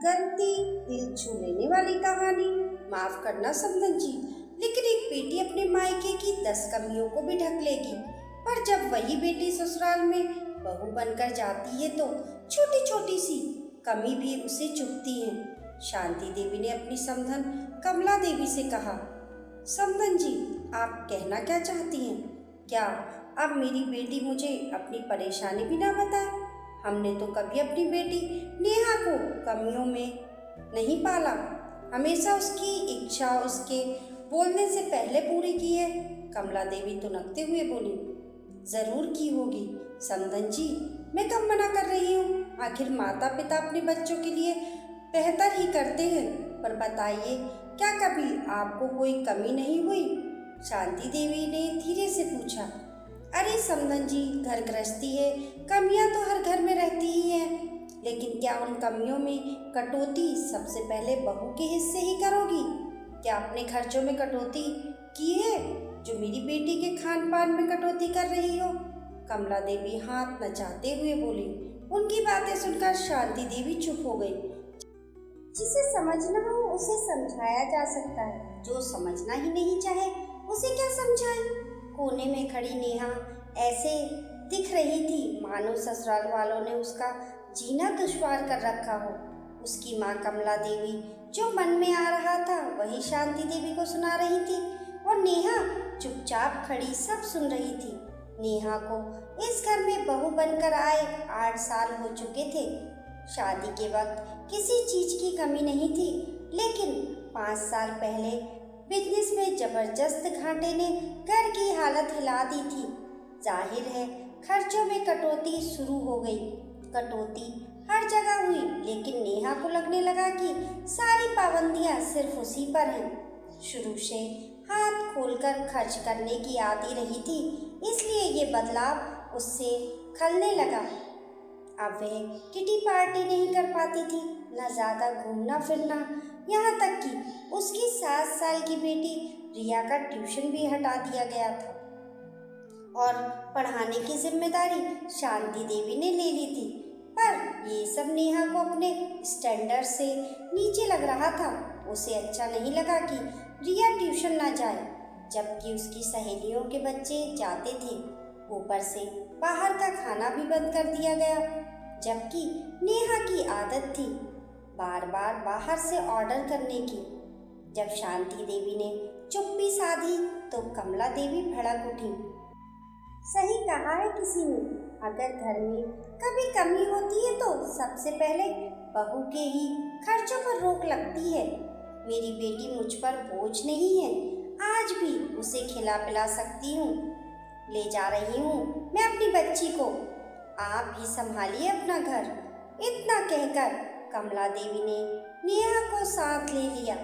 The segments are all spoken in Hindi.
गलती दिल छू लेने वाली कहानी। माफ करना समधन जी, लेकिन एक बेटी अपने मायके की 10 कमियों को भी ढक लेगी, पर जब वही बेटी ससुराल में बहू बनकर जाती है तो छोटी छोटी सी कमी भी उसे चुभती है। शांति देवी ने अपनी समधन कमला देवी से कहा, समधन जी, आप कहना क्या चाहती हैं? क्या अब मेरी बेटी मुझे अपनी परेशानी भी ना बताए? हमने तो कभी अपनी बेटी नेहा को कमियों में नहीं पाला, हमेशा उसकी इच्छा उसके बोलने से पहले पूरी की है। कमला देवी तुनकते हुए बोली, जरूर की होगी समधन जी, मैं कब मना कर रही हूँ? आखिर माता पिता अपने बच्चों के लिए बेहतर ही करते हैं। पर बताइए, क्या कभी आपको कोई कमी नहीं हुई? शांति देवी ने धीरे से पूछा। अरे समधन जी, घर गृहस्थी है, कमियां तो हर घर में रहती ही हैं, लेकिन क्या उन कमियों में कटौती सबसे पहले बहू के हिस्से ही करोगी? क्या अपने खर्चों में कटौती की है जो मेरी बेटी के खान पान में कटौती कर रही हो? कमला देवी हाथ नचाते हुए बोली। उनकी बातें सुनकर शांति देवी चुप हो गई। जिसे समझना हो उसे समझाया जा सकता है, जो समझना ही नहीं चाहे उसे क्या समझाएं? कोने में खड़ी नेहा ऐसे दिख रही थी मानो ससुराल वालों ने उसका जीना दुश्वार कर रखा हो। उसकी माँ कमला देवी जो मन में आ रहा था वही शांति देवी को सुना रही थी, और नेहा चुपचाप खड़ी सब सुन रही थी। नेहा को इस घर में बहू बनकर आए 8 साल हो चुके थे। शादी के वक्त किसी चीज की कमी नहीं थी, लेकिन 5 साल पहले बिजनेस में जबरदस्त घाटे ने घर की हालत हिला दी थी। जाहिर है खर्चों में कटौती शुरू हो गई। कटौती हर जगह हुई, लेकिन नेहा को लगने लगा कि सारी पाबंदियां सिर्फ उसी पर हैं। शुरू से हाथ खोलकर खर्च करने की आदी रही थी, इसलिए ये बदलाव उससे खलने लगा। अब वह किटी पार्टी नहीं कर पाती थी, न ज़्यादा घूमना फिरना, यहाँ तक कि उसकी 7 साल की बेटी रिया का ट्यूशन भी हटा दिया गया था और पढ़ाने की जिम्मेदारी शांति देवी ने ले ली थी। पर ये सब नेहा को अपने स्टैंडर्ड से नीचे लग रहा था। उसे अच्छा नहीं लगा कि रिया ट्यूशन ना जाए, जबकि उसकी सहेलियों के बच्चे जाते थे। ऊपर से बाहर का खाना भी बंद कर दिया गया, जबकि नेहा की आदत थी बार बार बाहर से ऑर्डर करने की। जब शांति देवी ने चुप्पी साधी तो कमला देवी भड़क उठी। सही कहा है किसी ने, अगर घर में कभी कमी होती है तो सबसे पहले बहू के ही खर्चों पर रोक लगती है। मेरी बेटी मुझ पर बोझ नहीं है, आज भी उसे खिला पिला सकती हूँ। ले जा रही हूँ मैं अपनी बच्ची को, आप ही संभालिए अपना घर। इतना कहकर कमला देवी ने नेहा को साथ ले लिया।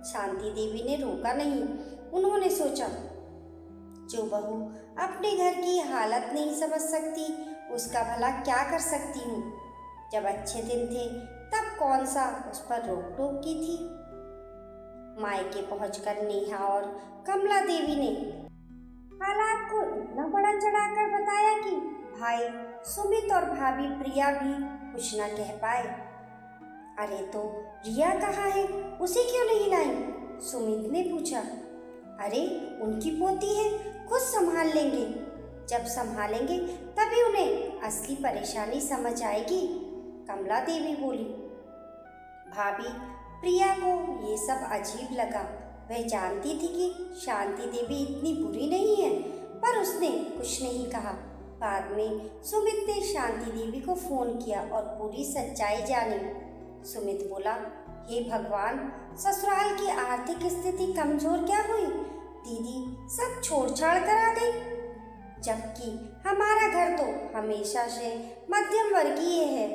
शांति देवी ने रोका नहीं। उन्होंने सोचा, जो बहू अपने घर की हालत नहीं समझ सकती उसका भला क्या कर सकती हूँ। जब अच्छे दिन थे तब कौन सा उस पर रोक टोक की थी। मायके पहुंचकर नेहा और कमला देवी ने हालात को इतना बड़ा चढ़ाकर बताया कि भाई सुमित और भाभी प्रिया भी कुछ न कह पाए। अरे तो रिया कहाँ है, उसे क्यों नहीं लाई? सुमित ने पूछा। अरे उनकी पोती है, खुद संभाल लेंगे। जब संभालेंगे तभी उन्हें असली परेशानी समझ आएगी, कमला देवी बोली। भाभी प्रिया को ये सब अजीब लगा। वह जानती थी कि शांति देवी इतनी बुरी नहीं है, पर उसने कुछ नहीं कहा। बाद में सुमित ने शांति देवी को फोन किया और पूरी सच्चाई जानी। सुमित बोला, हे भगवान, ससुराल की आर्थिक स्थिति कमजोर क्या हुई? दीदी सब छोड़ छाड़ कर आ गई, जबकि हमारा घर तो हमेशा से मध्यम वर्गीय है।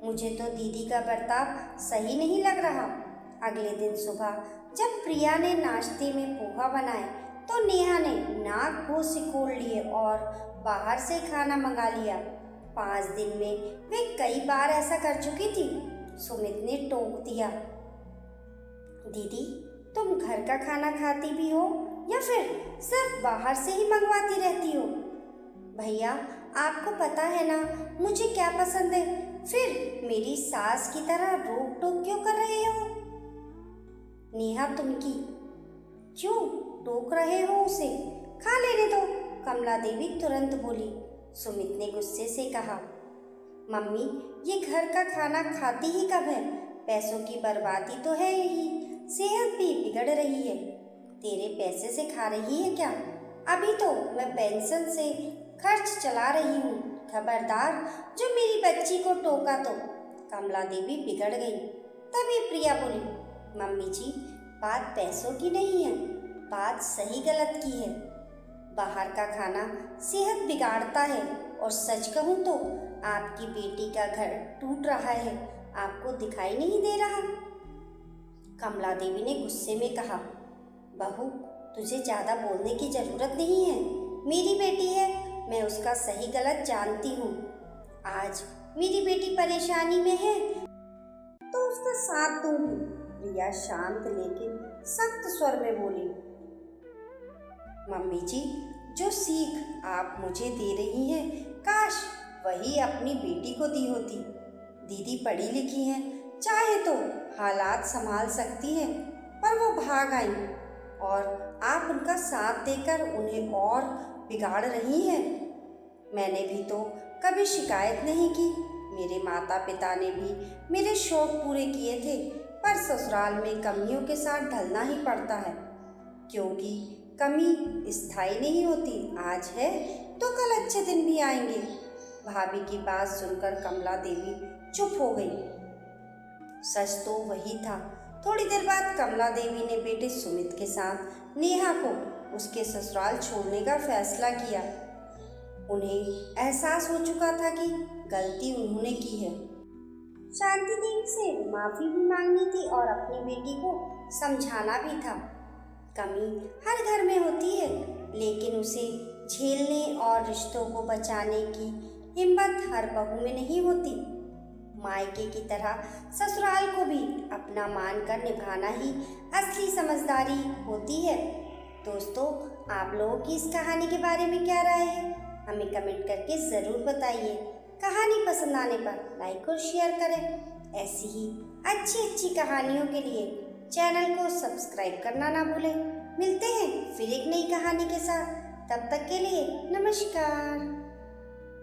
मुझे तो दीदी का बर्ताव सही नहीं लग रहा। अगले दिन सुबह जब प्रिया ने नाश्ते में पोहा बनाए तो नेहा ने नाक भों सिकोड़ लिए और बाहर से खाना मंगा लिया। 5 दिन में वे कई बार ऐसा कर चुकी थी। सुमित ने टोक दिया, दीदी तुम घर का खाना खाती भी हो या फिर सिर्फ बाहर से ही मंगवाती रहती हो? भैया आपको पता है ना मुझे क्या पसंद है, फिर मेरी सास की तरह रोक टोक क्यों कर रहे हो? नेहा तुमकी, क्यों टोक रहे हो उसे? खा लेने दो, कमला देवी तुरंत बोली। सुमित ने गुस्से से कहा, मम्मी ये घर का खाना खाती ही कब है? पैसों की बर्बादी तो है ही, सेहत भी बिगड़ रही है। तेरे पैसे से खा रही है क्या? अभी तो मैं पेंशन से खर्च चला रही हूँ। खबरदार, जो मेरी बच्ची को टोका तो। कमला देवी बिगड़ गई। तभी प्रिया बोली, मम्मी जी बात पैसों की नहीं है, बात सही गलत की है। बाहर का खाना सेहत बिगाड़ता है और सच कहूँ तो आपकी बेटी का घर टूट रहा है, आपको दिखाई नहीं दे रहा? कमला देवी ने गुस्से में कहा, बहू तुझे ज़्यादा बोलने की ज़रूरत नहीं है। मेरी बेटी है, मैं उसका सही गलत जानती हूँ। आज मेरी बेटी परेशानी में है तो उसका साथ दूंगी। प्रिया शांत लेकिन सख्त स्वर में बोली, मम्मी जी जो सीख आप मुझे दे रही हैं, काश वही अपनी बेटी को दी होती। दीदी पढ़ी लिखी हैं, चाहे तो हालात संभाल सकती हैं, पर वो भाग आई और आप उनका साथ देकर उन्हें और बिगाड़ रही हैं। मैंने भी तो कभी शिकायत नहीं की। मेरे माता पिता ने भी मेरे शौक पूरे किए थे, पर ससुराल में कमियों के साथ ढलना ही पड़ता है, क्योंकि कमी स्थायी नहीं होती। आज है तो कल अच्छे दिन भी आएंगे। भाभी की बात सुनकर कमला देवी चुप हो गई। सच तो वही था। थोड़ी देर बाद कमला देवी ने बेटे सुमित के साथ नेहा को उसके ससुराल छोड़ने का फैसला किया। उन्हें एहसास हो चुका था कि गलती उन्होंने की है। शांति देवी से माफी भी मांगनी थी और अपनी बेटी को समझाना भी था। कमी हर घर में होती है, लेकिन उसे झेलने और रिश्तों को बचाने की हिम्मत हर बहू में नहीं होती। मायके की तरह ससुराल को भी अपना मानकर निभाना ही असली समझदारी होती है। दोस्तों, आप लोगों की इस कहानी के बारे में क्या राय है? हमें कमेंट करके ज़रूर बताइए। कहानी पसंद आने पर लाइक और शेयर करें। ऐसी ही अच्छी कहानियों के लिए चैनल को सब्सक्राइब करना ना भूलें। मिलते हैं फिर एक नई कहानी के साथ। तब तक के लिए नमस्कार।